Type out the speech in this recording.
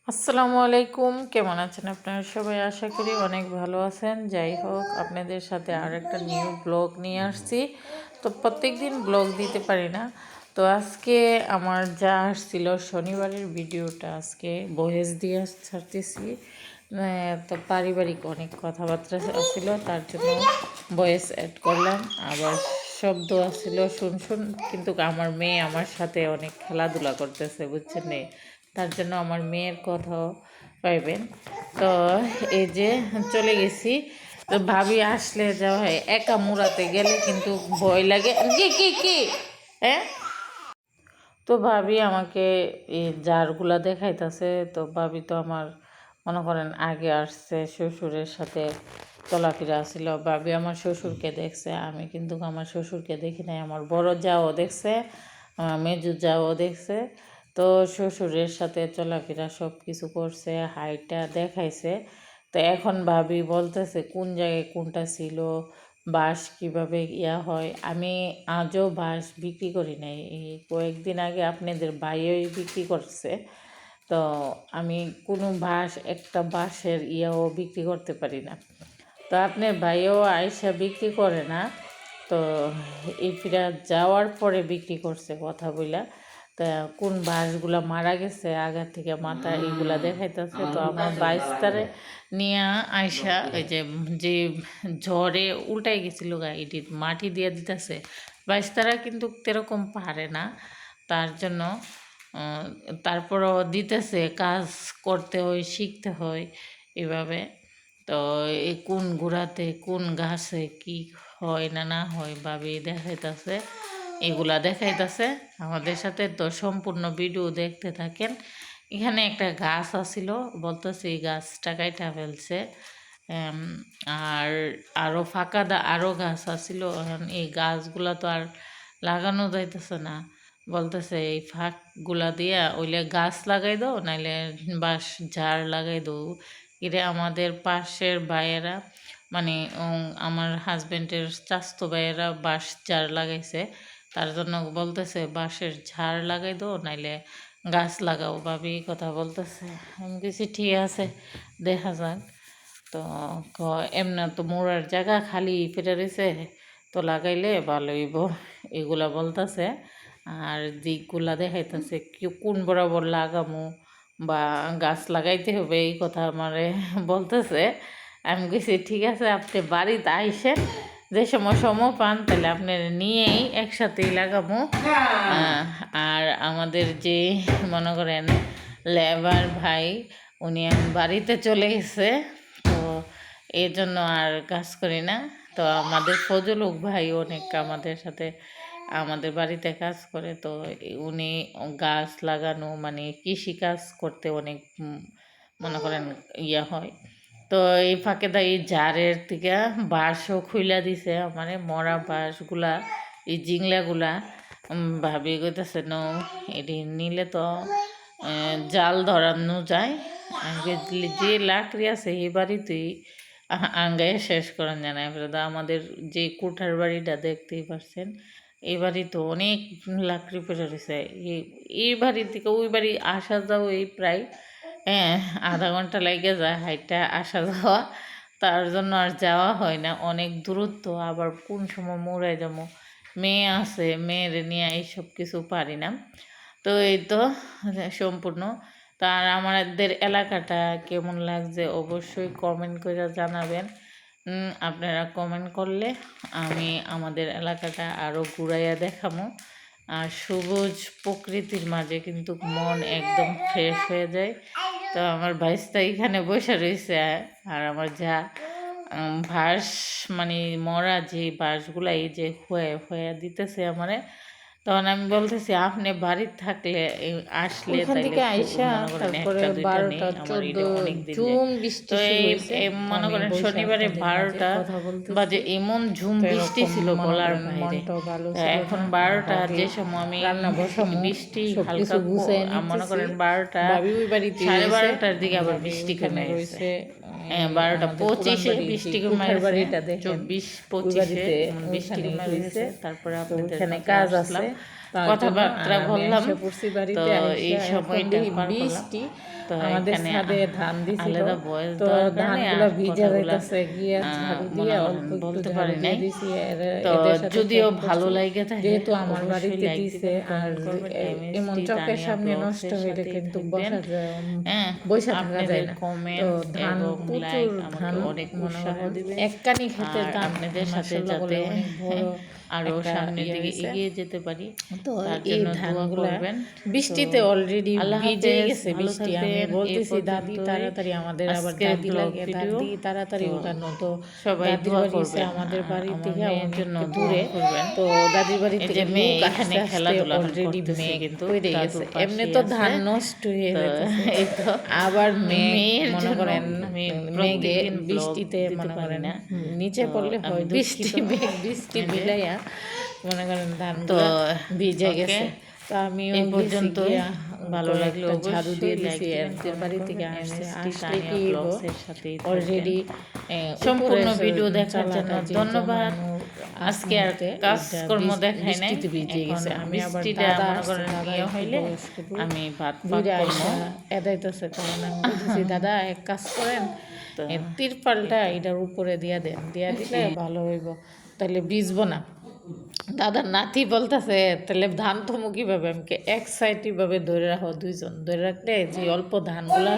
আসসালামু আলাইকুম, কেমন আছেন আপনারা সবাই? আশা করি অনেক ভালো আছেন। যাই হোক, আপনাদের সাথে আর একটা নিউ ব্লগ নিয়ে আসছি। তো প্রত্যেক দিন ব্লগ দিতে পারি না, তো আজকে আমার যা আসছিল শনিবারের ভিডিওটা আজকে ভয়েস দিয়ে ছাড়তেছি। তো পারিবারিক অনেক কথাবার্তা ছিল, তার জন্য ভয়েস অ্যাড করলাম। আবার শব্দ আসছিল শুন, কিন্তু আমার মেয়ে আমার সাথে অনেক খেলাধুলা করতেছে, বুঝছেন? তার জন্য আমার মেয়ের কথাও পাইবেন। তো এই যে চলে গেছি, তো ভাবি আসলে যা হয় একা মুড়াতে গেলে কিন্তু ভয় লাগে। কি কি কি হ্যাঁ, তো ভাবি আমাকে এই জারগুলা দেখাইতেছে। তো ভাবি তো আমার মনে করেন আগে আসছে, শ্বশুরের সাথে চলাফেরা ছিল। ভাবি আমার শ্বশুরকে দেখছে, আমি কিন্তু আমার শ্বশুরকে দেখি নাই। আমার বড় যাও দেখছে, আমার মেজু যাও দেখছে। তো শ্বশুরের সাথে চলাফেরা সব কিছু করছে, হাইটটা দেখাইছে। তো এখন ভাবি বলতেছে কোন জায়গায় কোনটা ছিল, বাঁশ কীভাবে হয়। আমি আজও বাঁশ বিক্রি করি নাই, এই কয়েকদিন আগে আপনাদের ভাইই বিক্রি করছে। তো আমি কোনো একটা বাঁশের বিক্রি করতে পারি না। তো আপনার ভাইও আয়সা বিক্রি করে না, তো এই ফিরা যাওয়ার পরে বিক্রি করছে কথা বইলা। তা কোন বাঁশগুলা মারা গেছে আগা থেকে মাথা এইগুলা দেখাইতেছে। তো আমার বাইস্তারে নিয়ে আয়সা ওই যে যে ঝড়ে উল্টাই গেছিল গাড়িটি, মাটি দিয়ে দিতেছে। বাইস্তারা কিন্তু সেরকম পারে না, তার জন্য তারপরও দিতেছে। কাজ করতে হয়, শিখতে হয় এভাবে। তো এই কোন গোড়াতে কোন গাছে কি হয় না না হয় ভাবি দেখাইতেছে, এগুলা দেখাইতেছে আমাদের সাথে। তো সম্পূর্ণ ভিডিও দেখতে থাকেন। এখানে একটা গাছ আছিল, বলতেছে এই গাছটা কাইটা ফেলছে। আর আরও আরও গাছ আছিল। এখন এই গাছগুলা তো আর লাগানো যাইতেছে না, বলতেছে এই ফাঁকগুলা দিয়া ওইলে গাছ লাগাই দাও, নাইলে বাঁশ ঝাড় লাগাই দাও। এরে আমাদের পাশের ভাইয়েরা, মানে আমার হাজব্যান্ডের চাস্তো ভাইয়েরা বাঁশ ঝাড় লাগাইছে, তার জন্য বলতেছে বাঁশের ঝাড় লাগাই দাও, নাইলে গাছ লাগাও। ভাবি কথা বলতেছে, আমি কিছু ঠিক আছে, দেখা যাক। তো এমনি তো মোড়ার জায়গা খালি ফেটে রয়েছে, তো লাগাইলে ভালো হইব এগুলা বলতেছে। আর দিকগুলা দেখাইতেছে কোন বরাবর লাগামো বা গাছ লাগাইতে হবে, এই কথা আমারে বলতেছে। আমি গেছি ঠিক আছে, আপনি বাড়িতে আইসেন, যে সময় পান তাহলে আপনি নিয়েই একসাথেই লাগাবো। আর আমাদের যে মনে করেন লেবার ভাই, উনি এখন বাড়িতে চলে গেছে, তো এই জন্য আর কাজ করি না। তো আমাদের ফজলুক ভাই অনেক আমাদের সাথে আমাদের বাড়িতে কাজ করে। তো উনি গাছ লাগানো মানে কৃষি কাজ করতে অনেক মনে করেন হয়। তো এই ফাঁকে দা এই জারের থেকে বাঁশও খুইলা দিছে, মানে মরা বাঁশগুলা, এই জিংলাগুলা ভাবি কইতেছে ন এটি নিলে তো জাল ধরানো যায়। যে লাকড়ি আছে এই বাড়িতেই আঙ্গায় শেষ করেন জানায়। আমাদের যে কোঠার বাড়িটা দেখতেই পারছেন, এই বাড়ি তো অনেক লাকড়ি পড়ে রয়েছে। এই বাড়ি থেকে ওই বাড়ি আসা যাওয়া এই প্রায় আধা ঘন্টা লেগে যায় হাইটটা আসা যাওয়া, তার জন্য আর যাওয়া হয় না। অনেক দূরত্ব, আবার কোন সময় মোড়ায় যাবো, মেয়ে আছে, মেয়ের নিয়ে এইসব কিছু পারি না। তো এই তো সম্পূর্ণ। তার আমাদের এলাকাটা কেমন লাগছে অবশ্যই কমেন্ট করে জানাবেন। আপনারা কমেন্ট করলে আমি আমাদের এলাকাটা আরও ঘুরাইয়া দেখাবো। আর সবুজ প্রকৃতির মাঝে কিন্তু মন একদম ফ্রেশ হয়ে যায়। তো আমার ভাইস্তা এখানে বসে রয়েছে, আর আমার যা ভাস মানে মরা যে বাঁশগুলা এই যে হয়ে দিতেছে আমারে। তখন আমি বলতেছি আপনি বাড়িতে থাকলে আসলে তাইলে আইসা তারপরে 12টা 14 জুম বৃষ্টি শুরু হয়েছে। মনে করেন শনিবারে 12টা বাজে এমন ঝুম বৃষ্টি ছিল বলার বাইরে। এখন 12টা যে সময় আমি রান্না বসামো, বৃষ্টি হালকা মনে করেন 12টা 12:30 দিকে আবার বৃষ্টি কমে গেছে। 12:25 বৃষ্টি কমে গেছে, 24-25 বৃষ্টি কমে গেছে। তারপরে আপনাদের কাজ আছে, কথাবার্তা বললাম। পড়ছি তো বাড়িতে এই সময়টা পার করলাম। বৃষ্টি তো আমাদের এখানে ছাদে ধান দিছিল, আলাদা বয়স তো দেওয়ার কারণে ধানগুলো আর ভিজে কথাগুলা যাইতেছে, গিয়ে ঝাড়ু দিয়ে মনে অল্প করেন একটু বলতে ঝাড়ু পারি দিয়ে নাই। দিছি। তো এদের সাথে যদিও ফোন ভালো করছি, লাগে থাকে যেহেতু আমার অবশ্যই বাড়িতে লাইক দিছে, দিবেন, আর কমেন্ট করবেন। এমন MST চোখের তানিয়া সামনে নষ্ট ব্লগসের হইলে সাথেই কিন্তু থাকবেন। হ্যাঁ, বসে থাকা যায় আপনাদের না। তো কমেন্ট ধান এবং প্রচুর, লাইক আমাকে ধান অনেক মনে উৎসাহ করেন দিবে। এককানি খেতে আর ধান আপনাদের সাথে মাশাআল্লাহ যাতে বলে অনেক বড় আরও একটা সামনের দিকে হয়েছে। এগিয়ে যেতে পারি, তো তার এই জন্য দোয়া ধানগুলা করবেন। বৃষ্টিতে তো অলরেডি আল্লাহ ভিজে হাফেজ, গেছে। ভালো বৃষ্টি আমি থাকবেন। এই বলতেছি দাদি পর্যন্তই তাড়াতাড়ি, আমাদের আবার আজকের দাদি ব্লগ লাগে, ভিডিও। দাদি তাড়াতাড়ি তো উঠানো। তো সবাই দাদির দোয়া বাড়ি হচ্ছে করবেন, আমাদের বাড়ি আমার থেকে মেয়ের অনেক জন্য দোয়া দূরে। করবেন। তো দাদির বাড়ি এই থেকে যে মেয়ে লোক এখানে আসতে আসতে খেলাধুলা অলরেডি করতেছে, মেঘ কিন্তু পড়ে দাদুর গেছে। এমনি পাশেই তো আছে। ধান নষ্ট হয়ে তো যাইতেছে, এই তো আবার মেঘ মেয়ের মনে জন্য করেন আমি মেঘে প্রত্যেকদিন ব্লগ বৃষ্টিতে দিতে মনে পারি করেন না। নিচে তো পড়লে আমি হয় বৃষ্টি, দুঃখিত। মেঘ বৃষ্টি এই যে, মিলাইয়া মনে করেন তো ধানগুলা ভিজে ওকে, গেছে। তো আমিও এই গেছি, পর্যন্তই। গিয়া ভালো লাগলে কয়েকটা ঝাড়ু দিয়ে অবশ্যই লাইক দিছি। দিবেন, এদের কমেন্ট বাড়ি থেকে করবেন। আসছে, MST আসলে তানিয়া কি ব্লগসের সাথেই থাকবেন। অলরেডি সম্পূর্ণ ভিডিও দেখার জন্য ধন্যবাদ। আজকে আর কাজকর্ম দেখাই নাই, বৃষ্টিতে ভিজে এখন গেছে। আমি আবার বৃষ্টিটা দাদা মনে আসছে, করেন দাদা ইয়ে একটু হইলে বয়স্ক লোক, আমি ভাত পাক দূরে করবো। আসা এদাইতেছে, কারণ আমি বলতেছি দাদা এক কাজ করেন, তো তিরপালটা এটার উপরে দিয়া দেন, দিয়া দিলে ভালো হইব, তাহলে ভিজবো না। দাদার নাতি বলতেছে তাহলে ধান থমু কিভাবে? আমাকে এক সাইড ভাবে ধরে রাখো, দুইজন ধরে রাখলে যে অল্প ধানগুলা